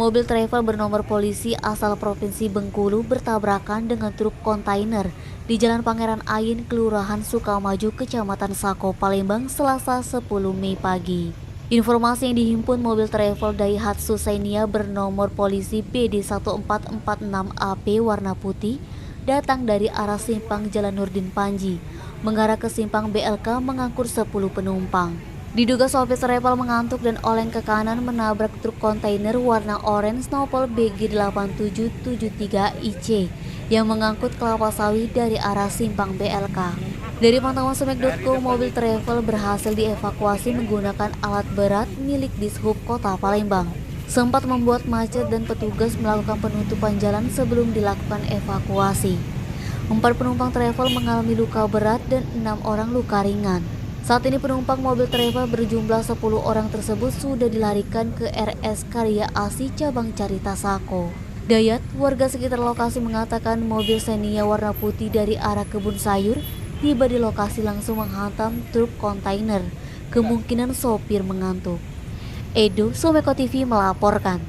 Mobil travel bernomor polisi asal Provinsi Bengkulu bertabrakan dengan truk kontainer di Jalan Pangeran Ayin, Kelurahan Sukamaju, Kecamatan Sako, Palembang, Selasa 10 Mei pagi. Informasi yang dihimpun, mobil travel Daihatsu Xenia bernomor polisi BD1446AP warna putih datang dari arah simpang Jalan Nurdin Panji, mengarah ke simpang BLK mengangkut 10 penumpang. Diduga sopir travel mengantuk dan oleng ke kanan menabrak truk kontainer warna oranye Snowpol BG8773IC yang mengangkut kelapa sawit dari arah simpang BLK. Dari pantauan semek.co, mobil travel berhasil dievakuasi menggunakan alat berat milik Dishub Kota Palembang. Sempat membuat macet dan petugas melakukan penutupan jalan sebelum dilakukan evakuasi. 4 penumpang travel mengalami luka berat dan 6 orang luka ringan. Saat ini penumpang mobil travel berjumlah 10 orang tersebut sudah dilarikan ke RS Karya Asi Cabang Carita Sako. Dayat, warga sekitar lokasi, mengatakan mobil Xenia warna putih dari arah kebun sayur tiba di lokasi langsung menghantam truk kontainer. Kemungkinan sopir mengantuk. Edo, Someko TV melaporkan.